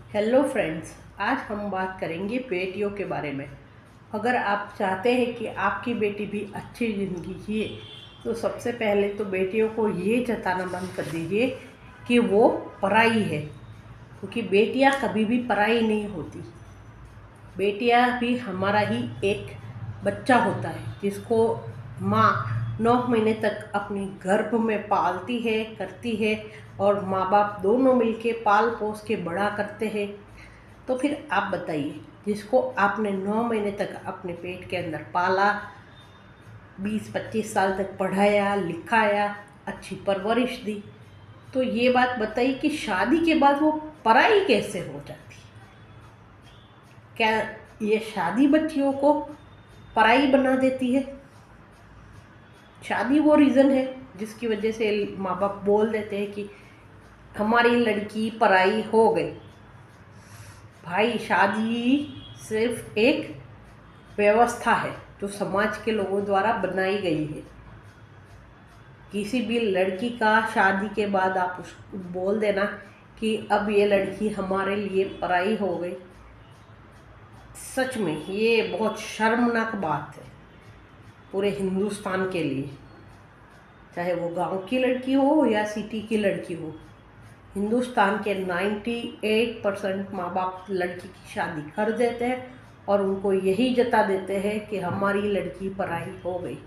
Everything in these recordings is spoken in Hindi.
हेलो फ्रेंड्स, आज हम बात करेंगे बेटियों के बारे में। अगर आप चाहते हैं कि आपकी बेटी भी अच्छी ज़िंदगी जिए तो सबसे पहले तो बेटियों को ये जताना बंद कर दीजिए कि वो पराई है, क्योंकि बेटियां कभी भी पराई नहीं होती। बेटियां भी हमारा ही एक बच्चा होता है जिसको माँ 9 महीने तक अपनी गर्भ में पालती है, करती है, और माँ बाप दोनों मिलके पाल पोस के बड़ा करते हैं। तो फिर आप बताइए, जिसको आपने 9 महीने तक अपने पेट के अंदर पाला, 20-25 साल तक पढ़ाया लिखाया, अच्छी परवरिश दी, तो ये बात बताइए कि शादी के बाद वो पराई कैसे हो जाती? क्या ये शादी बच्चियों को पराई बना देती है? शादी वो रीज़न है जिसकी वजह से माँ बाप बोल देते हैं कि हमारी लड़की पराई हो गई। भाई, शादी सिर्फ एक व्यवस्था है जो समाज के लोगों द्वारा बनाई गई है। किसी भी लड़की का शादी के बाद आप उसको बोल देना कि अब ये लड़की हमारे लिए पराई हो गई, सच में ये बहुत शर्मनाक बात है पूरे हिंदुस्तान के लिए। चाहे वो गांव की लड़की हो या सिटी की लड़की हो, हिंदुस्तान के 98% माँ बाप लड़की की शादी कर देते हैं और उनको यही जता देते हैं कि हमारी लड़की पराई हो गई।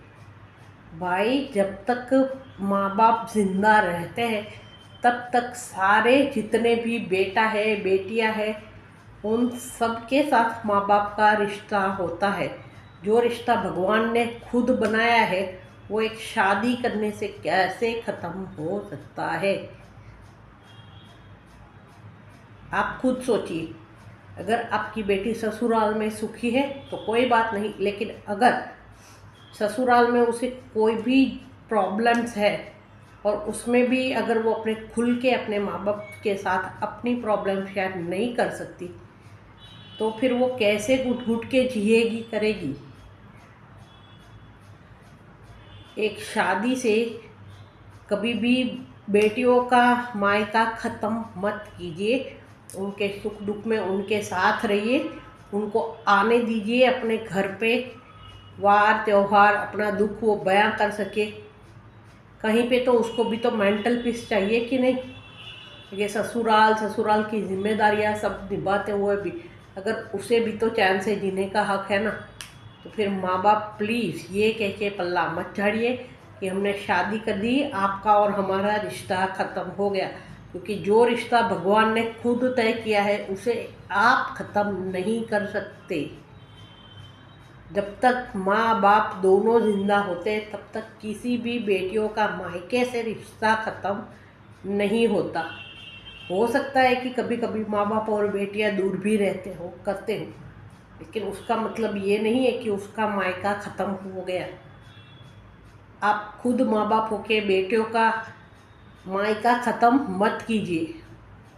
भाई, जब तक माँ बाप जिंदा रहते हैं तब तक सारे जितने भी बेटा है बेटियां है उन सब के साथ माँ बाप का रिश्ता होता है। जो रिश्ता भगवान ने खुद बनाया है वो एक शादी करने से कैसे ख़त्म हो सकता है? आप खुद सोचिए। अगर आपकी बेटी ससुराल में सुखी है तो कोई बात नहीं, लेकिन अगर ससुराल में उसे कोई भी प्रॉब्लम्स है और उसमें भी अगर वो अपने खुल के अपने माँ बाप के साथ अपनी प्रॉब्लम शेयर नहीं कर सकती तो फिर वो कैसे घुट घुट के जिएगी, करेगी? एक शादी से कभी भी बेटियों का मायका ख़त्म मत कीजिए। उनके सुख दुख में उनके साथ रहिए, उनको आने दीजिए अपने घर पे। वार त्योहार अपना दुख वो बयां कर सके। कहीं पे तो उसको भी तो मेंटल पीस चाहिए कि नहीं? ये ससुराल ससुराल की जिम्मेदारियां सब निभाते हुए भी अगर उसे भी तो चैन से जीने का हक है ना, तो फिर माँ बाप प्लीज़ ये कह के पल्ला मत झाड़िए कि हमने शादी कर दी, आपका और हमारा रिश्ता ख़त्म हो गया, क्योंकि जो रिश्ता भगवान ने खुद तय किया है उसे आप ख़त्म नहीं कर सकते। जब तक माँ बाप दोनों जिंदा होते तब तक किसी भी बेटियों का मायके से रिश्ता ख़त्म नहीं होता। हो सकता है कि कभी कभी माँ बाप और बेटियां दूर भी रहते हो, करते हो, लेकिन उसका मतलब ये नहीं है कि उसका मायका ख़त्म हो गया। आप खुद माँ बाप होके बेटियों का मायका ख़त्म मत कीजिए।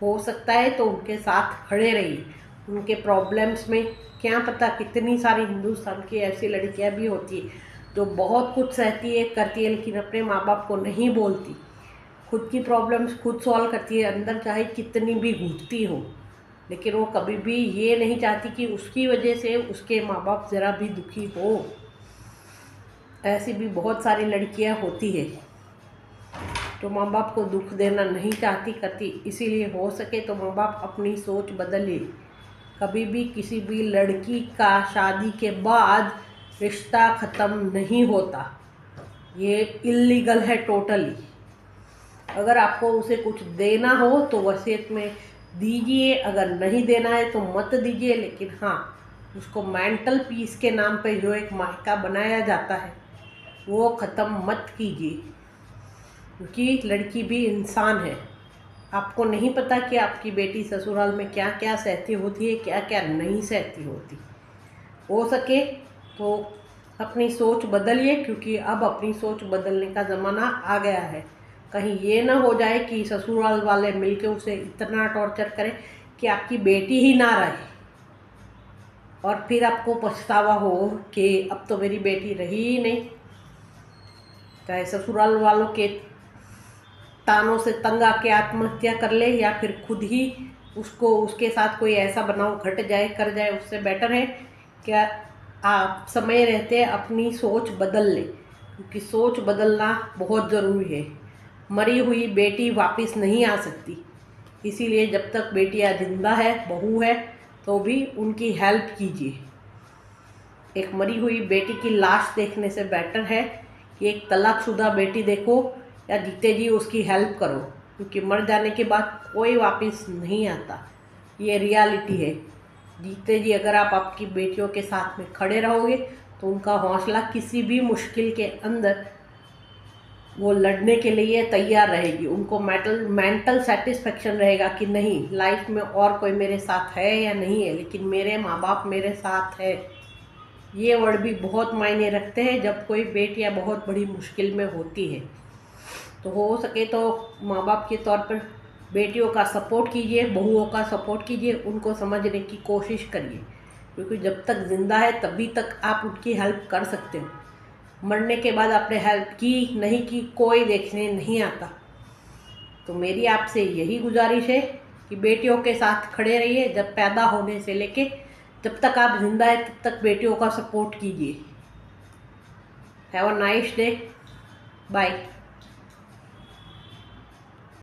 हो सकता है तो उनके साथ खड़े रहिए। उनके प्रॉब्लम्स में क्या पता कितनी सारी हिंदुस्तान की ऐसी लड़कियां भी होती है जो बहुत कुछ सहती है, करती है, लेकिन अपने माँ बाप को नहीं बोलती। खुद की प्रॉब्लम्स खुद सॉल्व करती है, अंदर चाहे कितनी भी घुटती हो, लेकिन वो कभी भी ये नहीं चाहती कि उसकी वजह से उसके माँ बाप ज़रा भी दुखी हो। ऐसी भी बहुत सारी लड़कियां होती है जो माँ बाप को दुख देना नहीं चाहती, करती। इसीलिए हो सके तो माँ बाप अपनी सोच बदलिए। कभी भी किसी भी लड़की का शादी के बाद रिश्ता ख़त्म नहीं होता, ये इल्लीगल है टोटली। अगर आपको उसे कुछ देना हो तो वसीयत में दीजिए, अगर नहीं देना है तो मत दीजिए, लेकिन हाँ, उसको मेंटल पीस के नाम पे जो एक मायका बनाया जाता है वो ख़त्म मत कीजिए, क्योंकि लड़की भी इंसान है। आपको नहीं पता कि आपकी बेटी ससुराल में क्या क्या सहती होती है, क्या क्या नहीं सहती होती। हो सके तो अपनी सोच बदलिए, क्योंकि अब अपनी सोच बदलने का ज़माना आ गया है। कहीं ये ना हो जाए कि ससुराल वाले मिलके उसे इतना टॉर्चर करें कि आपकी बेटी ही ना रहे और फिर आपको पछतावा हो कि अब तो मेरी बेटी रही ही नहीं। चाहे ससुराल वालों के तानों से तंग आके आत्महत्या कर ले या फिर खुद ही उसको उसके साथ कोई ऐसा बनाव घट जाए कर जाए, उससे बेटर है क्या आप समय रहते अपनी सोच बदल लें, क्योंकि सोच बदलना बहुत ज़रूरी है। मरी हुई बेटी वापस नहीं आ सकती, इसीलिए जब तक बेटियां जिंदा है, बहू है, तो भी उनकी हेल्प कीजिए। एक मरी हुई बेटी की लाश देखने से बेटर है कि एक तलाकशुदा बेटी देखो या जीते जी उसकी हेल्प करो, क्योंकि मर जाने के बाद कोई वापस नहीं आता, ये रियलिटी है। जीते जी अगर आप आपकी बेटियों के साथ में खड़े रहोगे तो उनका हौसला किसी भी मुश्किल के अंदर वो लड़ने के लिए तैयार रहेगी। उनको मेंटल सेटिस्फेक्शन रहेगा कि नहीं, लाइफ में और कोई मेरे साथ है या नहीं है, लेकिन मेरे माँ बाप मेरे साथ है। ये वर्ड भी बहुत मायने रखते हैं जब कोई बेटियां बहुत बड़ी मुश्किल में होती है। तो हो सके तो माँ बाप के तौर पर बेटियों का सपोर्ट कीजिए, बहुओं का सपोर्ट कीजिए, उनको समझने की कोशिश करिए, क्योंकि जब तक जिंदा है तभी तक आप उनकी हेल्प कर सकते हो। मरने के बाद आपने हेल्प की नहीं की कोई देखने नहीं आता। तो मेरी आपसे यही गुजारिश है कि बेटियों के साथ खड़े रहिए, जब पैदा होने से लेके जब तक आप जिंदा है तब तक बेटियों का सपोर्ट कीजिए। Have a nice day, bye.